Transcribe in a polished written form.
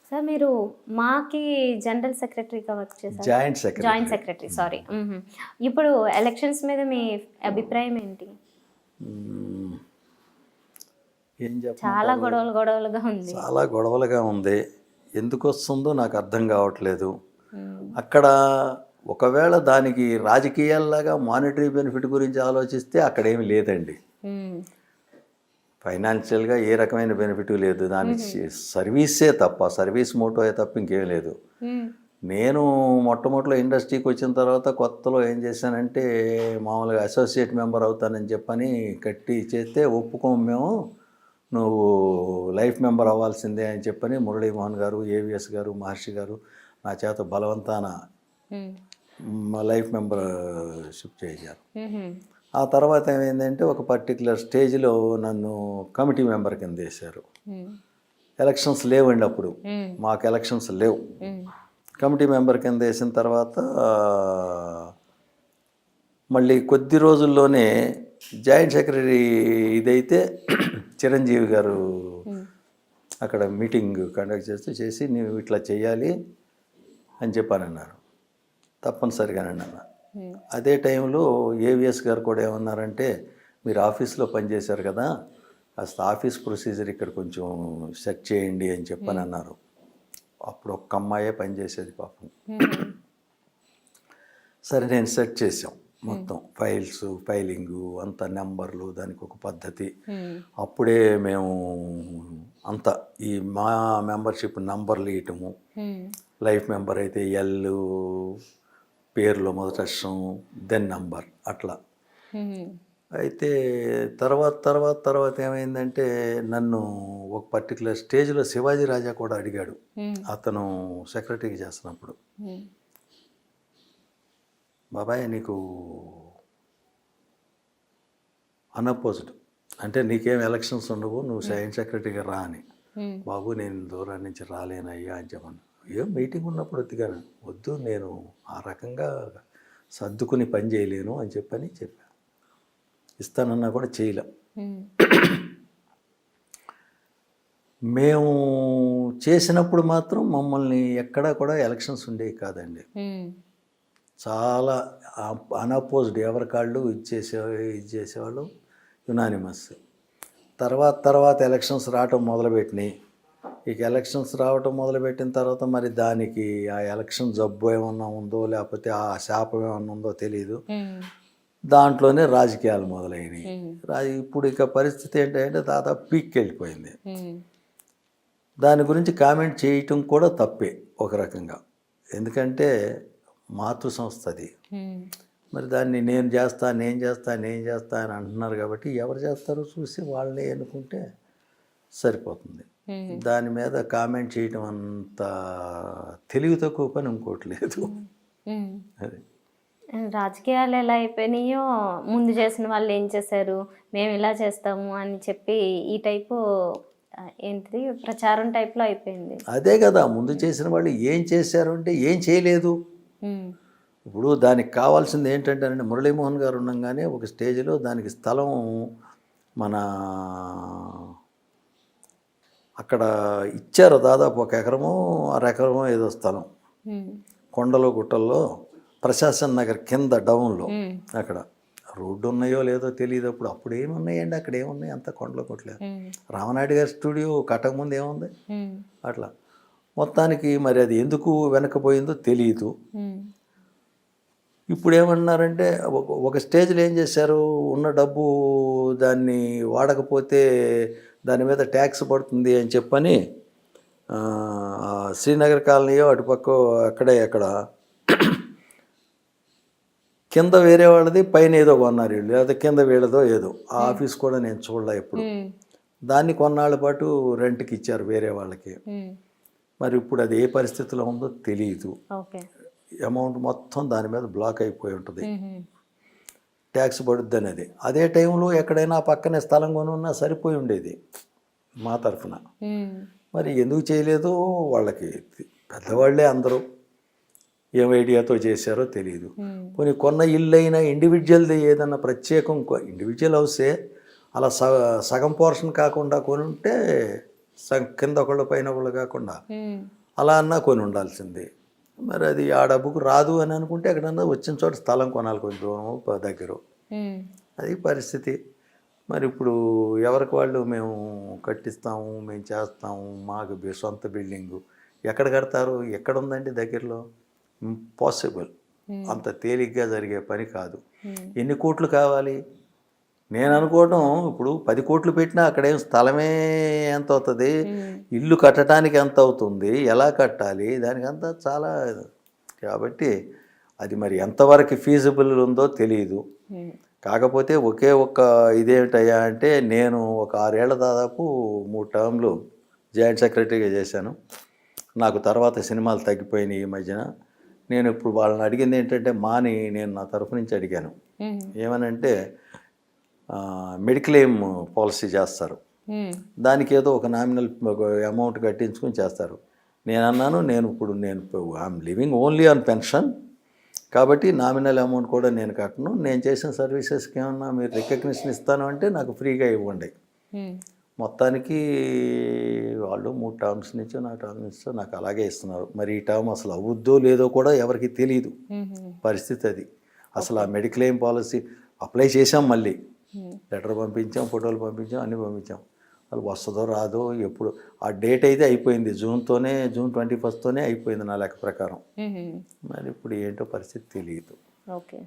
Sir మీరు మాకి general సెక్రటరీగా వర్క్ చేశారు. Joint joint secretary. Secretary sorry. ఇప్పుడు ఎలక్షన్స్ మీద మీ అభిప్రాయం ఏంటి? ఏం చాలా చెప్పమంటారు, గొడవలుగా ఉంది. చాలా గొడవలుగా ఉంది. ఎందుకు వస్తుందో నాకు అర్థం కావట్లేదు. మ్మ్. అక్కడ ఒకవేళ దానికి రాజకీయాల్లాగా మానిటరీ బెనిఫిట్ గురించి ఆలోచిస్తే అక్కడ ఏమి లేదండి. మ్మ్. ఫైనాన్షియల్గా ఏ రకమైన బెనిఫిట్ లేదు. దాని సర్వీసే తప్ప, సర్వీస్ మోటోయే తప్ప ఇంకేం లేదు. మ్మ్. నేను మొట్టమొదటిలో ఇండస్ట్రీకి వచ్చిన తర్వాత కొత్తలో ఏం చేశానంటే మామూలుగా అసోసియేట్ మెంబర్ అవుతానని చెప్పని కట్టి చేస్తే ఒప్పుకోము మేము, నువ్వు లైఫ్ మెంబర్ అవ్వాల్సిందే అని చెప్పని మురళీమోహన్ గారు, ఏవిఎస్ గారు, మహర్షి గారు నా చేత బలవంతాన లైఫ్ మెంబర్షిప్ చేశారు. మ్మ్. ఆ తర్వాత ఏమైందంటే ఒక పర్టికులర్ స్టేజ్లో నన్ను కమిటీ మెంబర్ కింద వేశారు. మ్మ్. ఎలక్షన్స్ లేవండి అప్పుడు, మ్మ్. మాకు ఎలక్షన్స్ లేవు. మ్మ్. కమిటీ మెంబర్ కింద వేసిన తర్వాత మళ్ళీ కొద్ది రోజుల్లోనే జాయింట్ సెక్రటరీ ఇదైతే చిరంజీవి గారు అక్కడ మీటింగ్ కండక్ట్ చేసి నువ్వు ఇట్లా చేయాలి అని చెప్పానన్నారు. తప్పనిసరిగానండి అన్న. అదే టైంలో ఏవిఎస్ గారు కూడా ఏమన్నారంటే, మీరు ఆఫీస్లో పనిచేశారు కదా, అసలు ఆఫీస్ ప్రొసీజర్ ఇక్కడ కొంచెం సెట్ చేయండి అని చెప్పని అన్నారు. అప్పుడు ఒక్క అమ్మాయే పనిచేసేది పాపం. సరే నేను సెట్ చేసాం మొత్తం, ఫైలింగు అంత నెంబర్లు, దానికి ఒక పద్ధతి. అప్పుడే మేము అంతా ఈ మా మెంబర్షిప్ నంబర్లు ఇయటము, లైఫ్ మెంబర్ అయితే ఎల్ పేరులో మొదటి అక్షరం దెన్ నంబర్ అట్లా. అయితే తర్వాత ఏమైందంటే నన్ను ఒక పర్టికులర్ స్టేజ్లో శివాజీ రాజా కూడా అడిగాడు, అతను సెక్రటరీకి చేస్తున్నప్పుడు, బాబాయ్ నీకు అన్అపోజ్డ్ అంటే నీకేం ఎలక్షన్స్ ఉండవు, నువ్వు జాయింట్ సెక్రటరీగా రా అని. బాబు నేను దూరం నుంచి రాలేనయ్యా అని చెప్పాను. ఏం మీటింగ్ ఉన్నప్పుడు వద్దుగాను, వద్దు నేను ఆ రకంగా సర్దుకుని పని చేయలేను అని చెప్పాను. ఇస్తానన్నా కూడా చేయలే. మేము చేసినప్పుడు మాత్రం మమ్మల్ని ఎక్కడా కూడా ఎలక్షన్స్ ఉండేవి కాదండి. చాలా అన్అపోజ్డ్, ఎవరి కాళ్ళు ఇచ్చేసేవాళ్ళు, యునానిమస్. తర్వాత ఎలక్షన్స్ రావటం మొదలుపెట్టినాయి. ఇక ఎలక్షన్స్ రావటం మొదలుపెట్టిన తర్వాత మరి దానికి ఆ ఎలక్షన్ జబ్బు ఏమన్నా ఉందో లేకపోతే ఆ శాపం ఏమన్నా ఉందో తెలియదు, దాంట్లోనే రాజకీయాలు మొదలైనవి. ఇప్పుడు ఇక పరిస్థితి ఏంటంటే దాదాపు పీక్కి వెళ్ళిపోయింది. దాని గురించి కామెంట్ చేయటం కూడా తప్పే ఒక రకంగా, ఎందుకంటే మాతృ సంస్థ అది. మరి దాన్ని నేను చేస్తా అని అంటున్నారు కాబట్టి ఎవరు చేస్తారో చూసి వాళ్ళని ఎన్నుకుంటే సరిపోతుంది. దాని మీద కామెంట్ చేయటం అంత తెలివి తక్కువ పని ఇంకోటి లేదు. అది రాజకీయాలు ఎలా అయిపోయినాయో, ముందు చేసిన వాళ్ళు ఏం చేశారు, మేము ఇలా చేస్తాము అని చెప్పి ఈ టైపు ఏంటిది ప్రచారం టైప్లో అయిపోయింది. అదే కదా, ముందు చేసిన వాళ్ళు ఏం చేశారు అంటే ఏం చేయలేదు. ఇప్పుడు దానికి కావాల్సింది ఏంటంటే మురళీమోహన్ గారు ఉండగానే ఒక స్టేజ్లో దానికి స్థలం మన అక్కడ ఇచ్చారు, దాదాపు 1 ఎకరమో 1/2 ఎకరమో ఏదో స్థలం కొండలో గుట్టల్లో ప్రశాసన్ నగర్ కింద డౌన్లో. అక్కడ రోడ్డు ఉన్నాయో లేదో తెలియదు. అప్పుడు ఏమున్నాయండి అక్కడ, ఏమున్నాయి అంత కొండలో గుట్టలేదు. రామనాయుడు గారి స్టూడియో కట్టకముందు ఏముంది అట్లా. మొత్తానికి మరి అది ఎందుకు వెనకపోయిందో తెలియదు. ఇప్పుడు ఏమన్నారంటే ఒక స్టేజ్లో ఏం చేశారు, ఉన్న డబ్బు దాన్ని వాడకపోతే దాని మీద ట్యాక్స్ పడుతుంది అని చెప్పని శ్రీనగర్ కాలనీయో అటుపక్క అక్కడ కింద వేరే వాళ్ళది, పైన ఏదో కొన్నారు వీళ్ళు, లేదా కింద వీళ్ళదో ఏదో. ఆ ఆఫీస్ కూడా నేను చూడలే ఎప్పుడు. దాన్ని కొన్నాళ్ళ పాటు రెంట్కి ఇచ్చారు వేరే వాళ్ళకి. మరి ఇప్పుడు అది ఏ పరిస్థితిలో ఉందో తెలియదు. అమౌంట్ మొత్తం దాని మీద బ్లాక్ అయిపోయి ఉంటుంది, ట్యాక్స్ పడుద్ది అనేది. అదే టైంలో ఎక్కడైనా పక్కనే స్థలం కొనున్నా సరిపోయి ఉండేది మా తరఫున. మరి ఎందుకు చేయలేదో వాళ్ళకి, పెద్దవాళ్ళే అందరూ ఏం ఐడియాతో చేశారో తెలియదు. కొన్ని కొన్న ఇల్లు అయినా ఇండివిజువల్ది ఏదన్నా ప్రత్యేకం, ఇండివిజువల్ హౌసే అలా సగం పోర్షన్ కాకుండా కొని ఉంటే కింద ఒకళ్ళు పైన ఒకళ్ళు కాకుండా ఉమ్, అలా అన్నా కొని ఉండాల్సిందే. మరి అది ఆ డబ్బుకు రాదు అని అనుకుంటే ఎక్కడన్నా వచ్చిన చోట స్థలం కొనాలి, కొంచెం దూరం దగ్గర. ఉమ్, అది పరిస్థితి. మరి ఇప్పుడు ఎవరికి వాళ్ళు మేము కట్టిస్తాము, మేము చేస్తాము, మాకు సొంత బిల్డింగు ఎక్కడ కడతారు? ఎక్కడ ఉందండి దగ్గరలో? ఇంపాసిబుల్. అంత తేలిగ్గా జరిగే పని కాదు. ఎన్ని కోట్లు కావాలి? నేను అనుకోవడం ఇప్పుడు 10 కోట్లు పెట్టినా అక్కడేం స్థలమే ఎంత అవుతుంది, ఇల్లు కట్టడానికి ఎంత అవుతుంది, ఎలా కట్టాలి, దానికంతా చాలా. కాబట్టి అది మరి ఎంతవరకు ఫీజిబుల్ ఉందో తెలియదు. ఉమ్, కాకపోతే ఒకే ఒక్క ఇదేమిటయ్యా అంటే, నేను ఒక 6 ఏళ్ల దాదాపు 3 టర్మ్లు జాయింట్ సెక్రటరీగా చేశాను. నాకు తర్వాత సినిమాలు తగ్గిపోయినాయి ఈ మధ్యన. నేను ఇప్పుడు వాళ్ళని అడిగింది ఏంటంటే, మాని నేను నా తరఫు నుంచి అడిగాను. ఉమ్, ఏమనంటే మెడిక్లెయిమ్ పాలసీ చేస్తారు, ఉమ్, దానికి ఏదో ఒక నామినల్ అమౌంట్ కట్టించుకుని చేస్తారు. నేను అన్నాను, నేను I'm living only on pension, కాబట్టి నామినల్ అమౌంట్ కూడా నేను కట్టను. నేను చేసిన సర్వీసెస్కి ఏమన్నా మీరు రికగ్నిషన్ ఇస్తాను అంటే నాకు ఫ్రీగా ఇవ్వండి. ఉమ్, మొత్తానికి వాళ్ళు 3 టర్మ్స్ నుంచి 4 టర్మ్స్ నుంచి నాకు అలాగే ఇస్తున్నారు. మరి ఈ టర్మ్ అసలు అవుద్దో లేదో కూడా ఎవరికి తెలియదు ఉమ్, పరిస్థితి అది. అసలు ఆ మెడిక్లెయిమ్ పాలసీ అప్లై చేసాం, మళ్ళీ ఉమ్, లెటర్ పంపించాం, ఫోటోలు పంపించాం, అన్నీ పంపించాం. అది వస్తుందో రాదో ఎప్పుడు. ఆ డేట్ అయితే అయిపోయింది, జూన్ 21 అయిపోయింది నా లెక్క ప్రకారం. ఉమ్, మరి ఇప్పుడు ఏంటో పరిస్థితి తెలియదు. ఓకే.